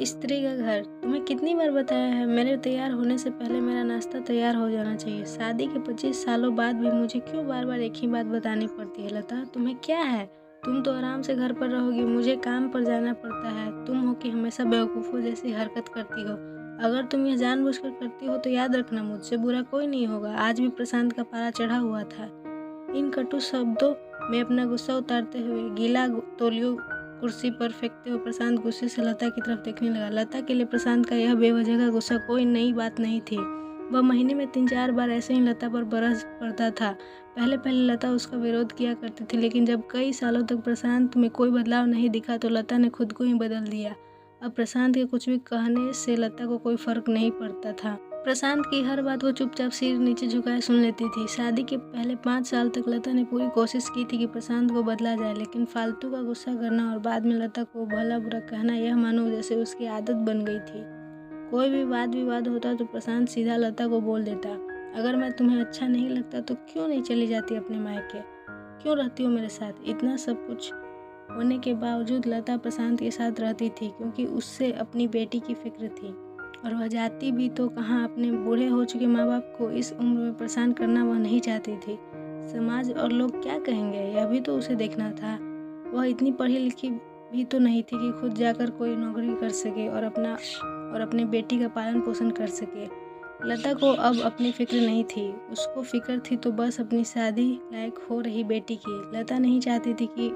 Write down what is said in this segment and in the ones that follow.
स्त्री का घर। तुम्हें कितनी बार बताया है, मेरे तैयार होने से पहले मेरा नाश्ता तैयार हो जाना चाहिए। शादी के 25 सालों बाद भी मुझे क्यों बार बार एक ही बात बतानी पड़ती है? लता, तुम्हें क्या है? तुम तो आराम से घर पर रहोगी, मुझे काम पर जाना पड़ता है। तुम हो कि हमेशा बेवकूफ़ों जैसी हरकत करती हो। अगर तुम यह जानबूझकर करती हो तो याद रखना, मुझसे बुरा कोई नहीं होगा। आज भी प्रशांत का पारा चढ़ा हुआ था। इन कटु शब्दों में अपना गुस्सा उतारते हुए गीला तौलिया कुर्सी पर फेंकते हुए प्रशांत गुस्से से लता की तरफ देखने लगा। लता के लिए प्रशांत का यह बेवजह का गुस्सा कोई नई बात नहीं थी। वह महीने में 3-4 बार ऐसे ही लता पर बरस पड़ता था। पहले पहले लता उसका विरोध किया करती थी, लेकिन जब कई सालों तक प्रशांत में कोई बदलाव नहीं दिखा तो लता ने खुद को ही बदल दिया। अब प्रशांत के कुछ भी कहने से लता को कोई फर्क नहीं पड़ता था। प्रशांत की हर बात वो चुपचाप सिर नीचे झुकाए सुन लेती थी। शादी के पहले 5 साल तक लता ने पूरी कोशिश की थी कि प्रशांत को बदला जाए, लेकिन फालतू का गुस्सा करना और बाद में लता को भला बुरा कहना, यह मानो जैसे उसकी आदत बन गई थी। कोई भी वाद विवाद होता तो प्रशांत सीधा लता को बोल देता, अगर मैं तुम्हें अच्छा नहीं लगता तो क्यों नहीं चली जाती अपने मायके? क्यों रहती हो मेरे साथ? इतना सब कुछ होने के बावजूद लता प्रशांत के साथ रहती थी, क्योंकि उससे अपनी बेटी की फिक्र थी। और वह जाती भी तो कहाँ, अपने बूढ़े हो चुके माँ बाप को इस उम्र में परेशान करना वह नहीं चाहती थी। समाज और लोग क्या कहेंगे, यह भी तो उसे देखना था। वह इतनी पढ़ी लिखी भी तो नहीं थी कि खुद जाकर कोई नौकरी कर सके और अपने बेटी का पालन पोषण कर सके। लता को अब अपनी फिक्र नहीं थी, उसको फिक्र थी तो बस अपनी शादी लायक हो रही बेटी की। लता नहीं चाहती थी कि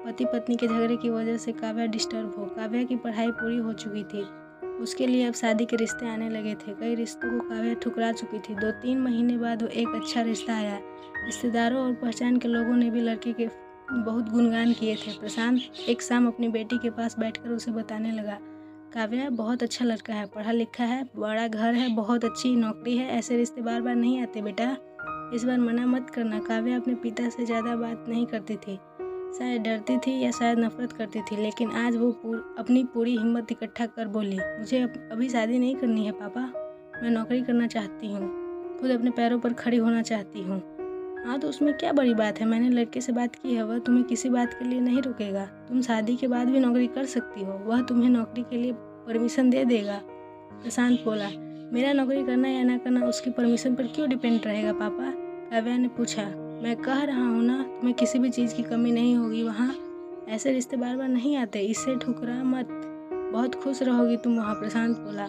पति पत्नी के झगड़े की वजह से काव्या डिस्टर्ब हो। काव्या की पढ़ाई पूरी हो चुकी थी, उसके लिए अब शादी के रिश्ते आने लगे थे। कई रिश्तों को काव्या ठुकरा चुकी थी। 2-3 महीने बाद वो एक अच्छा रिश्ता आया। रिश्तेदारों और पहचान के लोगों ने भी लड़के के बहुत गुणगान किए थे। प्रशांत एक शाम अपनी बेटी के पास बैठकर उसे बताने लगा, काव्या बहुत अच्छा लड़का है, पढ़ा लिखा है, बड़ा घर है, बहुत अच्छी नौकरी है। ऐसे रिश्ते बार बार नहीं आते बेटा, इस बार मना मत करना। काव्या अपने पिता से ज़्यादा बात नहीं करती थी, शायद डरती थी या शायद नफरत करती थी, लेकिन आज वो अपनी पूरी हिम्मत इकट्ठा कर बोली, मुझे अभी शादी नहीं करनी है पापा, मैं नौकरी करना चाहती हूँ, खुद अपने पैरों पर खड़ी होना चाहती हूँ। हाँ तो उसमें क्या बड़ी बात है, मैंने लड़के से बात की है, वह तुम्हें किसी बात के लिए नहीं रोकेगा। तुम शादी के बाद भी नौकरी कर सकती हो, वह तुम्हें नौकरी के लिए परमिशन दे देगा। प्रशांत बोला, मेरा नौकरी करना या ना करना उसकी परमिशन पर क्यों डिपेंड रहेगा पापा? काव्या ने पूछा, मैं कह रहा हूँ ना, तुम्हें किसी भी चीज़ की कमी नहीं होगी वहाँ। ऐसे रिश्ते बार बार नहीं आते, इससे ठुकरा मत, बहुत खुश रहोगी तुम वहाँ। प्रशांत बोला,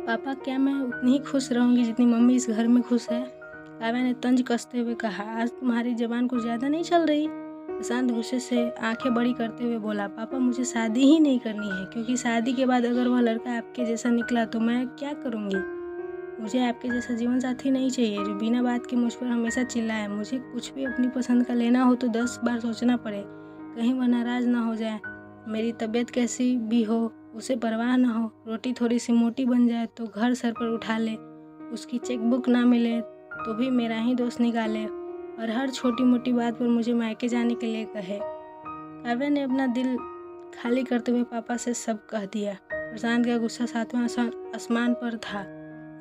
पापा क्या मैं उतनी ही खुश रहूँगी जितनी मम्मी इस घर में खुश है? काव्या ने तंज कसते हुए कहा, आज तुम्हारी जबान कुछ ज़्यादा नहीं चल रही? प्रशांत गुस्से से आंखें बड़ी करते हुए बोला, पापा मुझे शादी ही नहीं करनी है, क्योंकि शादी के बाद अगर वह लड़का आपके जैसा निकला तो मैं क्या करूँगी? मुझे आपके जैसा जीवन साथी नहीं चाहिए जो बिना बात के मुझ पर हमेशा चिल्लाए। मुझे कुछ भी अपनी पसंद का लेना हो तो 10 बार सोचना पड़े, कहीं वह नाराज़ ना हो जाए। मेरी तबीयत कैसी भी हो उसे परवाह ना हो, रोटी थोड़ी सी मोटी बन जाए तो घर सर पर उठा ले, उसकी चेकबुक ना मिले तो भी मेरा ही दोस्त निकाले, और हर छोटी मोटी बात पर मुझे मायके जाने के लिए कहे। काव्या ने अपना दिल खाली करते हुए पापा से सब कह दिया। प्रशांत का गुस्सा 7वां आसमान पर था,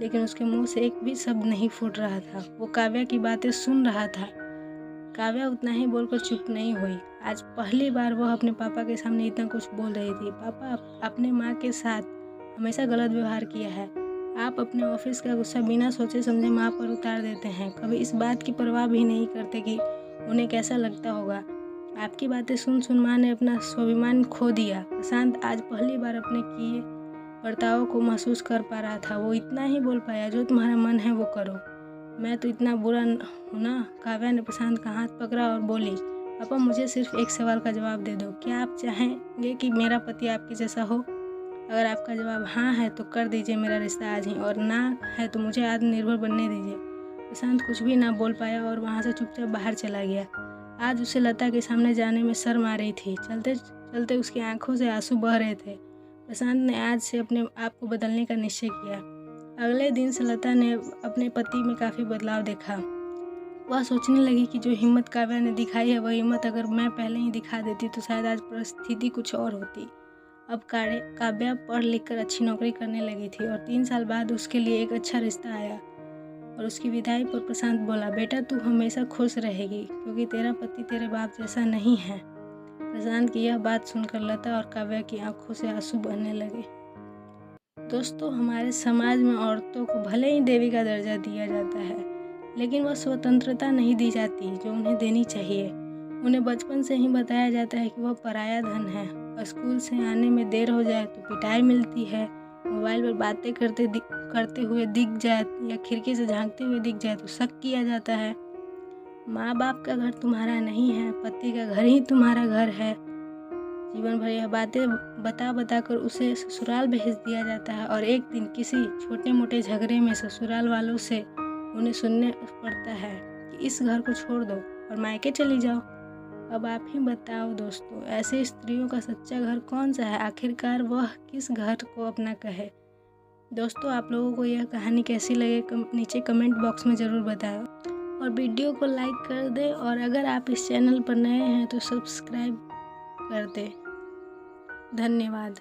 लेकिन उसके मुंह से एक भी शब्द नहीं फूट रहा था। वो काव्या की बातें सुन रहा था। काव्या उतना ही बोलकर चुप नहीं हुई। आज पहली बार वह अपने पापा के सामने इतना कुछ बोल रही थी। पापा, अपने माँ के साथ हमेशा गलत व्यवहार किया है। आप अपने ऑफिस का गुस्सा बिना सोचे समझे माँ पर उतार देते हैं, कभी इस बात की परवाह भी नहीं करते कि उन्हें कैसा लगता होगा। आपकी बातें सुन सुन माँ ने अपना स्वाभिमान खो दिया। प्रशांत आज पहली बार अपने किए बर्ताव को महसूस कर पा रहा था। वो इतना ही बोल पाया, जो तुम्हारा मन है वो करो, मैं तो इतना बुरा हूँ ना? काव्या ने प्रशांत का हाथ पकड़ा और बोली, पापा मुझे सिर्फ एक सवाल का जवाब दे दो, क्या आप चाहेंगे कि मेरा पति आपके जैसा हो? अगर आपका जवाब हाँ है तो कर दीजिए मेरा रिश्ता आज ही, और ना है तो मुझे आत्मनिर्भर बनने दीजिए। प्रशांत कुछ भी ना बोल पाया और वहाँ से चुपचाप बाहर चला गया। आज उसे लता के सामने जाने में शर्म आ रही थी। चलते चलते उसकी आंखों से आंसू बह रहे थे। प्रशांत ने आज से अपने आप को बदलने का निश्चय किया। अगले दिन से लता ने अपने पति में काफ़ी बदलाव देखा। वह सोचने लगी कि जो हिम्मत काव्या ने दिखाई है, वह हिम्मत अगर मैं पहले ही दिखा देती तो शायद आज परिस्थिति कुछ और होती। अब काव्या पढ़ लिख कर अच्छी नौकरी करने लगी थी और 3 साल बाद उसके लिए एक अच्छा रिश्ता आया। और उसकी विदाई पर प्रशांत बोला, बेटा तू हमेशा खुश रहेगी, क्योंकि तेरा पति तेरे बाप जैसा नहीं है। प्रशांत की यह बात सुनकर लता और काव्या की आंखों से आंसू बहने लगे। दोस्तों, हमारे समाज में औरतों को भले ही देवी का दर्जा दिया जाता है, लेकिन वह स्वतंत्रता नहीं दी जाती जो उन्हें देनी चाहिए। उन्हें बचपन से ही बताया जाता है कि वह पराया धन है, और स्कूल से आने में देर हो जाए तो पिटाई मिलती है। मोबाइल पर बातें करते हुए दिख जाए या खिड़की से झांकते हुए दिख जाए तो शक किया जाता है। माँ बाप का घर तुम्हारा नहीं है, पति का घर ही तुम्हारा घर है। जीवन भर यह बातें बता कर उसे ससुराल भेज दिया जाता है, और एक दिन किसी छोटे मोटे झगड़े में ससुराल वालों से उन्हें सुनने पड़ता है कि इस घर को छोड़ दो और मायके चली जाओ। अब आप ही बताओ दोस्तों, ऐसे स्त्रियों का सच्चा घर कौन सा है? आखिरकार वह किस घर को अपना कहे? दोस्तों, आप लोगों को यह कहानी कैसी लगे नीचे कमेंट बॉक्स में ज़रूर बताएं, और वीडियो को लाइक कर दें, और अगर आप इस चैनल पर नए हैं तो सब्सक्राइब कर दें। धन्यवाद।